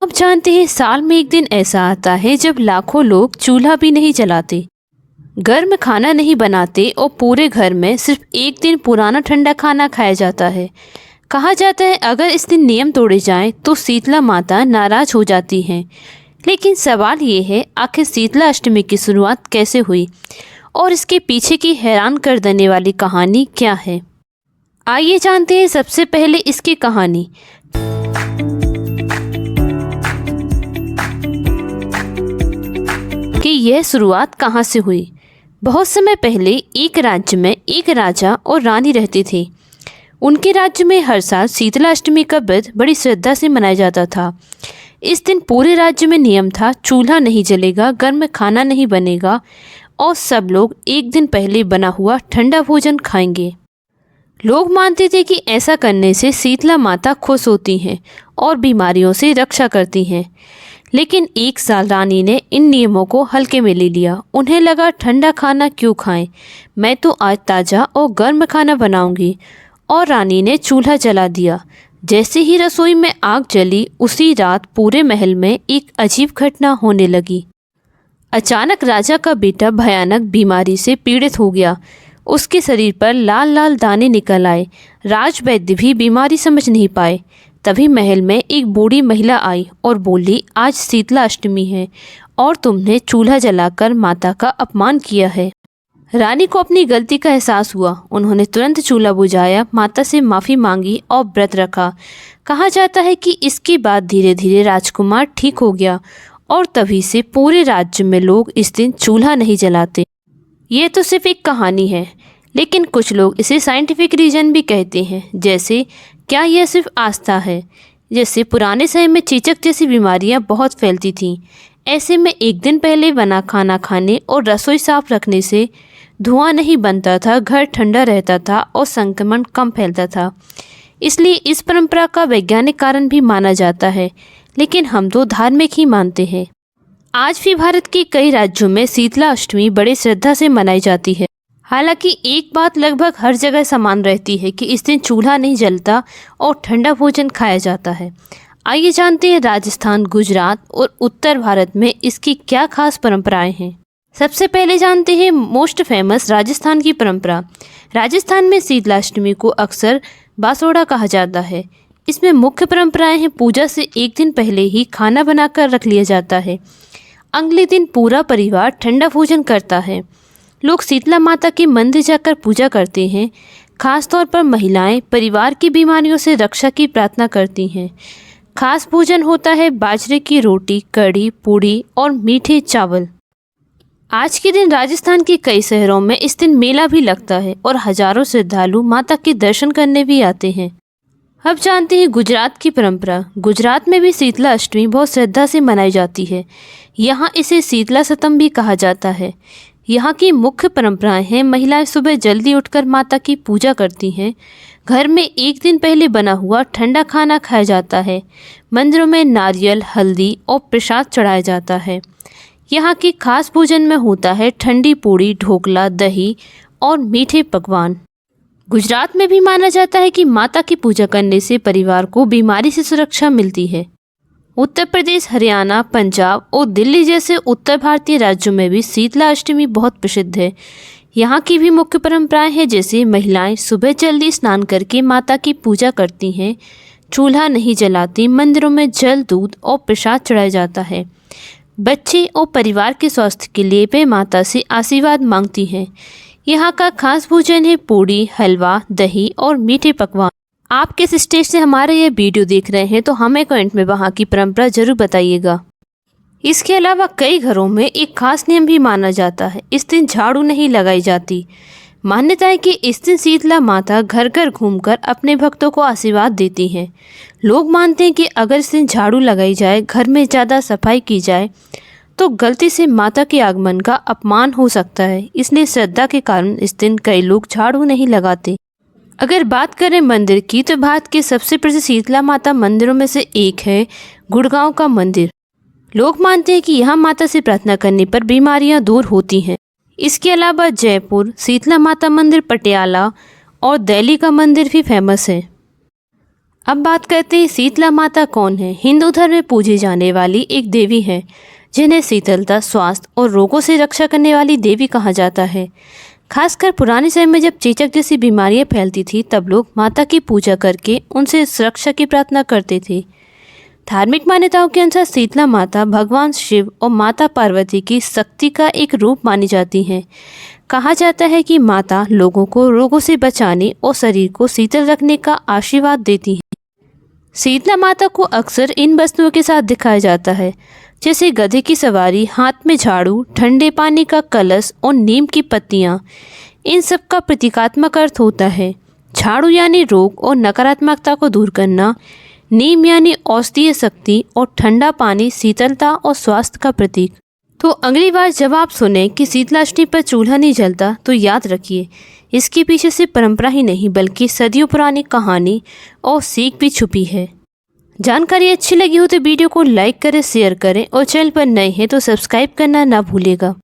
अब जानते हैं, साल में एक दिन ऐसा आता है जब लाखों लोग चूल्हा भी नहीं जलाते, गर्म खाना नहीं बनाते और पूरे घर में सिर्फ एक दिन पुराना ठंडा खाना खाया जाता है। कहा जाता है अगर इस दिन नियम तोड़े जाएं तो शीतला माता नाराज हो जाती हैं। लेकिन सवाल ये है, आखिर शीतला अष्टमी की शुरुआत कैसे हुई और इसके पीछे की हैरान कर देने वाली कहानी क्या है। आइए जानते हैं सबसे पहले इसकी कहानी। कि यह शुरुआत कहाँ से हुई। बहुत समय पहले एक राज्य में एक राजा और रानी रहते थे। उनके राज्य में हर साल शीतला अष्टमी का व्रत बड़ी श्रद्धा से मनाया जाता था। इस दिन पूरे राज्य में नियम था, चूल्हा नहीं जलेगा, गर्म खाना नहीं बनेगा और सब लोग एक दिन पहले बना हुआ ठंडा भोजन खाएंगे। लोग मानते थे कि ऐसा करने से शीतला माता खुश होती हैं और बीमारियों से रक्षा करती हैं। लेकिन एक साल रानी ने इन नियमों को हल्के में ले लिया। उन्हें लगा ठंडा खाना क्यों खाएं, मैं तो आज ताज़ा और गर्म खाना बनाऊंगी। और रानी ने चूल्हा जला दिया। जैसे ही रसोई में आग जली, उसी रात पूरे महल में एक अजीब घटना होने लगी। अचानक राजा का बेटा भयानक बीमारी से पीड़ित हो गया। उसके शरीर पर लाल लाल दाने निकल आए। राजवैद्य भी बीमारी समझ नहीं पाए। तभी महल में एक बूढ़ी महिला आई और बोली, आज शीतला अष्टमी है और तुमने चूल्हा जलाकर माता का अपमान किया है। रानी को अपनी गलती का एहसास हुआ। उन्होंने तुरंत चूल्हा बुझाया, माता से माफ़ी मांगी और व्रत रखा। कहा जाता है कि इसके बाद धीरे धीरे राजकुमार ठीक हो गया और तभी से पूरे राज्य में लोग इस दिन चूल्हा नहीं जलाते। ये तो सिर्फ एक कहानी है, लेकिन कुछ लोग इसे साइंटिफिक रीजन भी कहते हैं। जैसे क्या यह सिर्फ आस्था है? जैसे पुराने समय में चेचक जैसी बीमारियां बहुत फैलती थीं। ऐसे में एक दिन पहले बना खाना खाने और रसोई साफ रखने से धुआं नहीं बनता था, घर ठंडा रहता था और संक्रमण कम फैलता था। इसलिए इस परंपरा का वैज्ञानिक कारण भी माना जाता है, लेकिन हम तो धार्मिक ही मानते हैं। आज भी भारत के कई राज्यों में शीतला अष्टमी बड़े श्रद्धा से मनाई जाती है। हालांकि एक बात लगभग हर जगह समान रहती है कि इस दिन चूल्हा नहीं जलता और ठंडा भोजन खाया जाता है। आइए जानते हैं राजस्थान, गुजरात और उत्तर भारत में इसकी क्या खास परंपराएं हैं। सबसे पहले जानते हैं मोस्ट फेमस राजस्थान की परंपरा। राजस्थान में शीतला अष्टमी को अक्सर बासोड़ा कहा जाता है। इसमें मुख्य परंपराएं हैं, पूजा से एक दिन पहले ही खाना बनाकर रख लिया जाता है। अगले दिन पूरा परिवार ठंडा भोजन करता है। लोग शीतला माता के मंदिर जाकर पूजा करते हैं। खासतौर पर महिलाएं परिवार की बीमारियों से रक्षा की प्रार्थना करती हैं। खास भोजन होता है बाजरे की रोटी, कढ़ी, पूड़ी और मीठे चावल। आज के दिन राजस्थान के कई शहरों में इस दिन मेला भी लगता है और हजारों श्रद्धालु माता के दर्शन करने भी आते हैं। अब जानते हैं गुजरात की परंपरा। गुजरात में भी शीतला अष्टमी बहुत श्रद्धा से मनाई जाती है। यहाँ इसे शीतला सतम भी कहा जाता है। यहाँ की मुख्य परंपराएं हैं, महिलाएं सुबह जल्दी उठकर माता की पूजा करती हैं। घर में एक दिन पहले बना हुआ ठंडा खाना खाया जाता है। मंदिरों में नारियल, हल्दी और प्रसाद चढ़ाया जाता है। यहाँ की खास भोजन में होता है ठंडी पूड़ी, ढोकला, दही और मीठे पकवान। गुजरात में भी माना जाता है कि माता की पूजा करने से परिवार को बीमारी से सुरक्षा मिलती है। उत्तर प्रदेश, हरियाणा, पंजाब और दिल्ली जैसे उत्तर भारतीय राज्यों में भी शीतला अष्टमी बहुत प्रसिद्ध है। यहाँ की भी मुख्य परंपराएं हैं, जैसे महिलाएं सुबह जल्दी स्नान करके माता की पूजा करती हैं, चूल्हा नहीं जलाती, मंदिरों में जल, दूध और प्रसाद चढ़ाया जाता है। बच्चे और परिवार के स्वास्थ्य के लिए वे माता से आशीर्वाद मांगती हैं। यहाँ का खास भोजन है पूड़ी, हलवा, दही और मीठे पकवान। आप किस स्टेट से हमारे ये वीडियो देख रहे हैं तो हमें कमेंट में वहाँ की परंपरा जरूर बताइएगा। इसके अलावा कई घरों में एक खास नियम भी माना जाता है। इस दिन झाड़ू नहीं लगाई जाती। मान्यता है कि इस दिन शीतला माता घर घर घूमकर अपने भक्तों को आशीर्वाद देती हैं। लोग मानते हैं कि अगर इस दिन झाड़ू लगाई जाए, घर में ज़्यादा सफाई की जाए तो गलती से माता के आगमन का अपमान हो सकता है। इसलिए श्रद्धा के कारण इस दिन कई लोग झाड़ू नहीं लगाते। अगर बात करें मंदिर की, तो भारत के सबसे प्रसिद्ध शीतला माता मंदिरों में से एक है गुड़गांव का मंदिर। लोग मानते हैं कि यहाँ माता से प्रार्थना करने पर बीमारियाँ दूर होती हैं। इसके अलावा जयपुर शीतला माता मंदिर, पटियाला और दिल्ली का मंदिर भी फेमस है। अब बात करते हैं शीतला माता कौन है। हिंदू धर्म में पूजी जाने वाली एक देवी है जिन्हें शीतलता, स्वास्थ्य और रोगों से रक्षा करने वाली देवी कहा जाता है। खासकर पुराने समय में जब चेचक जैसी बीमारियां फैलती थी तब लोग माता की पूजा करके उनसे सुरक्षा की प्रार्थना करते थे। धार्मिक मान्यताओं के अनुसार शीतला माता भगवान शिव और माता पार्वती की शक्ति का एक रूप मानी जाती हैं। कहा जाता है कि माता लोगों को रोगों से बचाने और शरीर को शीतल रखने का आशीर्वाद देती हैं। शीतला माता को अक्सर इन वस्तुओं के साथ दिखाया जाता है, जैसे गधे की सवारी, हाथ में झाड़ू, ठंडे पानी का कलश और नीम की पत्तियाँ। इन सब का प्रतीकात्मक अर्थ होता है। झाड़ू यानी रोग और नकारात्मकता को दूर करना, नीम यानी औषधीय शक्ति और ठंडा पानी शीतलता और स्वास्थ्य का प्रतीक। तो अगली बार जब आप सुने कि शीतलाष्टमी पर चूल्हा नहीं जलता तो याद रखिए, इसके पीछे सिर्फ परंपरा ही नहीं बल्कि सदियों पुरानी कहानी और सीख भी छुपी है। जानकारी अच्छी लगी हो तो वीडियो को लाइक करें, शेयर करें और चैनल पर नए हैं तो सब्सक्राइब करना ना भूलिएगा।